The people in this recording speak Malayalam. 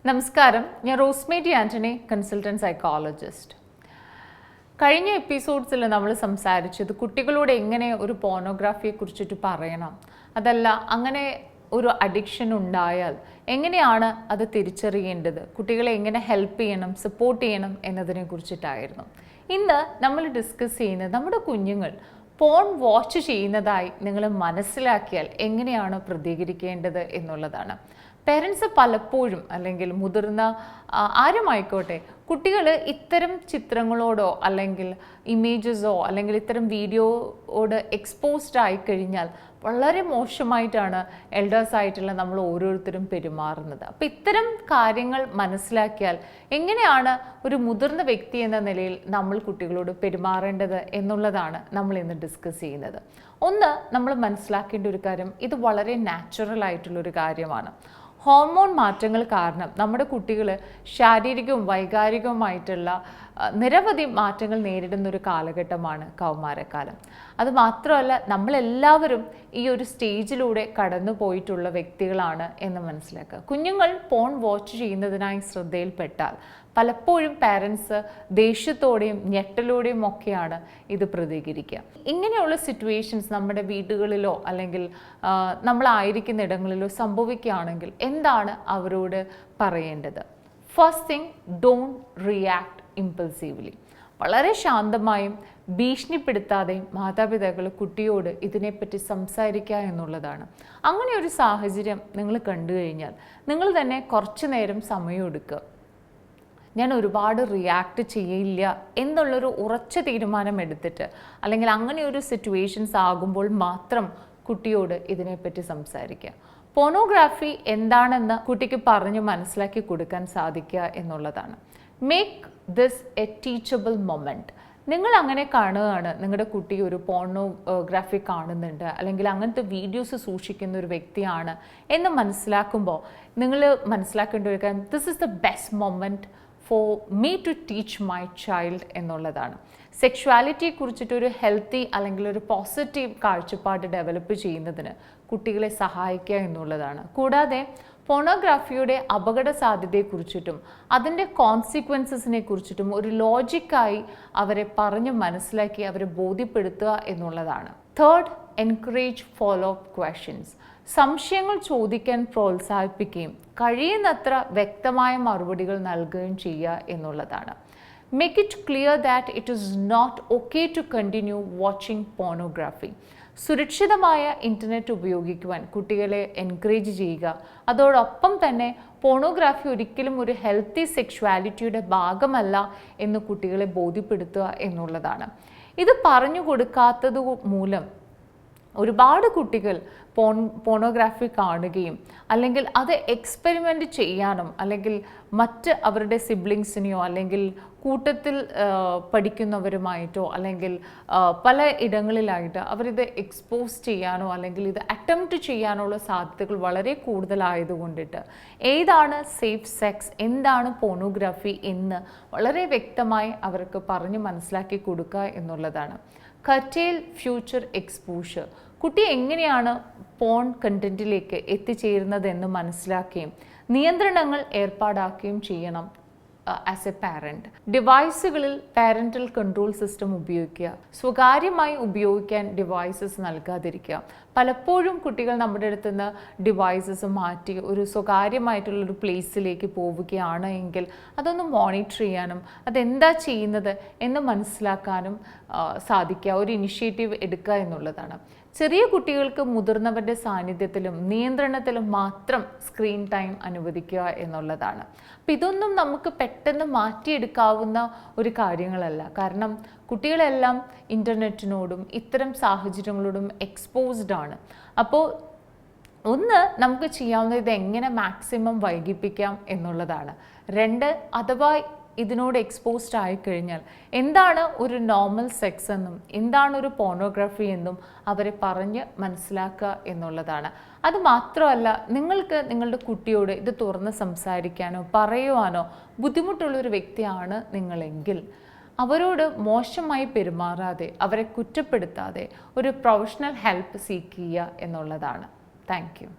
നമസ്കാരം, ഞാൻ റോസ്മേരി ആന്റണി, കൺസൾട്ടന്റ് സൈക്കോളജിസ്റ്റ്. കഴിഞ്ഞ എപ്പിസോഡ്സിൽ നമ്മൾ സംസാരിച്ചത് കുട്ടികളോട് എങ്ങനെ ഒരു പോർണോഗ്രാഫിയെ കുറിച്ചിട്ട് പറയണം, അതല്ല അങ്ങനെ ഒരു അഡിക്ഷൻ ഉണ്ടായാൽ എങ്ങനെയാണ് അത് തിരിച്ചറിയേണ്ടത്, കുട്ടികളെ എങ്ങനെ ഹെൽപ്പ് ചെയ്യണം, സപ്പോർട്ട് ചെയ്യണം എന്നതിനെ കുറിച്ചിട്ടായിരുന്നു. ഇന്ന് നമ്മൾ ഡിസ്കസ് ചെയ്യുന്നത് നമ്മുടെ കുഞ്ഞുങ്ങൾ പോൺ വാച്ച് ചെയ്യുന്നതായി നിങ്ങൾ മനസ്സിലാക്കിയാൽ എങ്ങനെയാണ് പ്രതികരിക്കേണ്ടത് എന്നുള്ളതാണ്. പേരൻസ് പലപ്പോഴും അല്ലെങ്കിൽ മുതിർന്ന ആരുമായിക്കോട്ടെ കുട്ടികൾ ഇത്തരം ചിത്രങ്ങളോടോ അല്ലെങ്കിൽ ഇമേജസോ അല്ലെങ്കിൽ ഇത്തരം വീഡിയോയോട് എക്സ്പോസ്ഡ് ആയി കഴിഞ്ഞാൽ വളരെ മോശമായിട്ടാണ് എൽഡേഴ്സ് ആയിട്ടുള്ള നമ്മൾ ഓരോരുത്തരും പെരുമാറുന്നത്. അപ്പോൾ ഇത്തരം കാര്യങ്ങൾ മനസ്സിലാക്കിയാൽ എങ്ങനെയാണ് ഒരു മുതിർന്ന വ്യക്തി എന്ന നിലയിൽ നമ്മൾ കുട്ടികളോട് പെരുമാറേണ്ടത് എന്നുള്ളതാണ് നമ്മൾ ഇന്ന് ഡിസ്കസ് ചെയ്യുന്നത്. ഒന്ന്, നമ്മൾ മനസ്സിലാക്കേണ്ട ഒരു കാര്യം, ഇത് വളരെ നാച്ചുറൽ ആയിട്ടുള്ളൊരു കാര്യമാണ്. ഹോർമോൺ മാറ്റങ്ങൾ കാരണം നമ്മുടെ കുട്ടികൾ ശാരീരികവും വൈകാരികവുമായിട്ടുള്ള നിരവധി മാറ്റങ്ങൾ നേരിടുന്ന ഒരു കാലഘട്ടമാണ് കൗമാരക്കാലം. അതുമാത്രമല്ല, നമ്മളെല്ലാവരും ഈ ഒരു സ്റ്റേജിലൂടെ കടന്നു പോയിട്ടുള്ള വ്യക്തികളാണ് എന്ന് മനസ്സിലാക്കുക. കുഞ്ഞുങ്ങൾ പോൺ വാച്ച് ചെയ്യുന്നതിനായി ശ്രദ്ധയിൽപ്പെട്ടാൽ പലപ്പോഴും പാരൻസ് ദേഷ്യത്തോടെയും ഞെട്ടലോടെയും ഒക്കെയാണ് ഇത് പ്രതികരിക്കുക. ഇങ്ങനെയുള്ള സിറ്റുവേഷൻസ് നമ്മുടെ വീടുകളിലോ അല്ലെങ്കിൽ നമ്മളായിരിക്കുന്ന ഇടങ്ങളിലോ സംഭവിക്കുകയാണെങ്കിൽ എന്താണ് അവരോട് പറയേണ്ടത്? First thing, don't react impulsively. വളരെ ശാന്തമായും ഭീഷണിപ്പെടുത്താതെയും മാതാപിതാക്കൾ കുട്ടിയോട് ഇതിനെപ്പറ്റി സംസാരിക്കുക എന്നുള്ളതാണ്. അങ്ങനെ ഒരു സാഹചര്യം നിങ്ങൾ കണ്ടു കഴിഞ്ഞാൽ നിങ്ങൾ തന്നെ കുറച്ചു നേരം സമയമെടുക്കുക. ഞാൻ ഒരുപാട് റിയാക്ട് ചെയ്യില്ല എന്നുള്ളൊരു ഉറച്ച തീരുമാനം എടുത്തിട്ട്, അല്ലെങ്കിൽ അങ്ങനെ ഒരു സിറ്റുവേഷൻസ് ആകുമ്പോൾ മാത്രം കുട്ടിയോട് ഇതിനെപ്പറ്റി സംസാരിക്കുക. പോർണോഗ്രാഫി എന്താണെന്ന് കുട്ടിക്ക് പറഞ്ഞ് മനസ്സിലാക്കി കൊടുക്കാൻ സാധിക്കുക എന്നുള്ളതാണ്. Make this A teachable moment. നിങ്ങൾ അങ്ങനെ കാണുകയാണ്, നിങ്ങളുടെ കുട്ടി ഒരു പോർണോഗ്രാഫി കാണുന്നുണ്ട് അല്ലെങ്കിൽ അങ്ങനത്തെ വീഡിയോസ് സൂക്ഷിക്കുന്ന ഒരു വ്യക്തിയാണ് എന്ന് മനസ്സിലാക്കുമ്പോൾ നിങ്ങൾ മനസ്സിലാക്കേണ്ട ഒരു കാര്യം, this is the best moment for me to teach my child എന്നുള്ളതാണ്. സെക്ഷുവാലിറ്റിയെ കുറിച്ചിട്ടൊരു ഹെൽത്തി അല്ലെങ്കിൽ ഒരു പോസിറ്റീവ് കാഴ്ചപ്പാട് ഡെവലപ്പ് ചെയ്യുന്നതിന് കുട്ടികളെ സഹായിക്കുക എന്നുള്ളതാണ്. കൂടാതെ പോർണോഗ്രാഫിയുടെ അപകട സാധ്യതയെക്കുറിച്ചിട്ടും അതിൻ്റെ കോൺസിക്വൻസസിനെ കുറിച്ചിട്ടും ഒരു ലോജിക്കായി അവരെ പറഞ്ഞ് മനസ്സിലാക്കി അവരെ ബോധ്യപ്പെടുത്തുക എന്നുള്ളതാണ്. Third, encourage follow up questions. സംശയങ്ങൾ ചോദിക്കാൻ പ്രോത്സാഹിപ്പിക്കുകയും കഴിയുന്നത്ര വ്യക്തമായ മറുപടികൾ നൽകുകയും ചെയ്യുക എന്നുള്ളതാണ്. Make it clear that it is not okay to continue watching pornography. സുരക്ഷിതമായ ഇൻ്റർനെറ്റ് ഉപയോഗിക്കുവാൻ കുട്ടികളെ എൻകറേജ് ചെയ്യുക. അതോടൊപ്പം തന്നെ പോർണോഗ്രാഫി ഒരിക്കലും ഒരു ഹെൽത്തി സെക്ഷുവാലിറ്റിയുടെ ഭാഗമല്ല എന്ന് കുട്ടികളെ ബോധ്യപ്പെടുത്തുക എന്നുള്ളതാണ്. ഇത് പറഞ്ഞു കൊടുക്കാത്തത് മൂലം ഒരുപാട് കുട്ടികൾ പോർണോഗ്രാഫി കാണുകയും അല്ലെങ്കിൽ അത് എക്സ്പെരിമെൻ്റ് ചെയ്യാനും അല്ലെങ്കിൽ മറ്റ് അവരുടെ സിബ്ലിങ്സിനെയോ അല്ലെങ്കിൽ കൂട്ടത്തിൽ പഠിക്കുന്നവരുമായിട്ടോ അല്ലെങ്കിൽ പല ഇടങ്ങളിലായിട്ട് അവരിത് എക്സ്പോസ് ചെയ്യാനോ അല്ലെങ്കിൽ ഇത് അറ്റംപ്റ്റ് ചെയ്യാനുള്ള സാധ്യതകൾ വളരെ കൂടുതലായതുകൊണ്ടിട്ട് ഏതാണ് സേഫ് സെക്സ്, എന്താണ് പോർണോഗ്രാഫി എന്ന് വളരെ വ്യക്തമായി അവർക്ക് പറഞ്ഞ് മനസ്സിലാക്കി കൊടുക്കുക എന്നുള്ളതാണ്. കർട്ടേൽ ഫ്യൂച്ചർ എക്സ്പോഷർ. കുട്ടി എങ്ങനെയാണ് പോൺ കണ്ടന്റിലേക്ക് എത്തിച്ചേരുന്നത് എന്ന് മനസ്സിലാക്കുകയും നിയന്ത്രണങ്ങൾ ഏർപ്പാടാക്കുകയും ചെയ്യണം ആസ് എ പാരൻറ്റ്. ഡിവൈസുകളിൽ പാരൻ്റൽ കൺട്രോൾ സിസ്റ്റം ഉപയോഗിക്കുക. സ്വകാര്യമായി ഉപയോഗിക്കാൻ ഡിവൈസസ് നൽകാതിരിക്കുക. പലപ്പോഴും കുട്ടികൾ നമ്മുടെ അടുത്ത് നിന്ന് ഡിവൈസസ് മാറ്റി ഒരു സ്വകാര്യമായിട്ടുള്ളൊരു പ്ലേസിലേക്ക് പോവുകയാണ് എങ്കിൽ അതൊന്ന് മോണിറ്റർ ചെയ്യാനും അതെന്താ ചെയ്യുന്നത് എന്ന് മനസ്സിലാക്കാനും സാധിക്കുക, ഒരു ഇനിഷ്യേറ്റീവ് എടുക്കുക എന്നുള്ളതാണ്. ചെറിയ കുട്ടികൾക്ക് മുതിർന്നവരുടെ സാന്നിധ്യത്തിലും നിയന്ത്രണത്തിലും മാത്രം സ്ക്രീൻ ടൈം അനുവദിക്കുക എന്നുള്ളതാണ്. അപ്പം ഇതൊന്നും നമുക്ക് പെട്ടെന്ന് മാറ്റിയെടുക്കാവുന്ന ഒരു കാര്യങ്ങളല്ല. കാരണം കുട്ടികളെല്ലാം ഇൻ്റർനെറ്റിനോടും ഇത്തരം സാഹചര്യങ്ങളോടും എക്സ്പോസ്ഡ് ആണ്. അപ്പോൾ ഒന്ന്, നമുക്ക് ചെയ്യാവുന്നത് ഇത് എങ്ങനെ മാക്സിമം വൈകിപ്പിക്കാം എന്നുള്ളതാണ്. രണ്ട്, അഥവാ ഇതിനോട് എക്സ്പോസ്ഡ് ആയിക്കഴിഞ്ഞാൽ എന്താണ് ഒരു നോർമൽ സെക്സ് എന്നും എന്താണ് ഒരു പോർണോഗ്രാഫി എന്നും അവരെ പറഞ്ഞ് മനസ്സിലാക്കുക എന്നുള്ളതാണ്. അതുമാത്രമല്ല, നിങ്ങൾക്ക് നിങ്ങളുടെ കുട്ടിയോട് ഇത് തുറന്ന് സംസാരിക്കാനോ പറയുവാനോ ബുദ്ധിമുട്ടുള്ളൊരു വ്യക്തിയാണ് നിങ്ങളെങ്കിൽ അവരോട് മോശമായി പെരുമാറാതെ അവരെ കുറ്റപ്പെടുത്താതെ ഒരു പ്രൊഫഷണൽ ഹെൽപ്പ് സീക്ക് ചെയ്യുക എന്നുള്ളതാണ്. Thank you.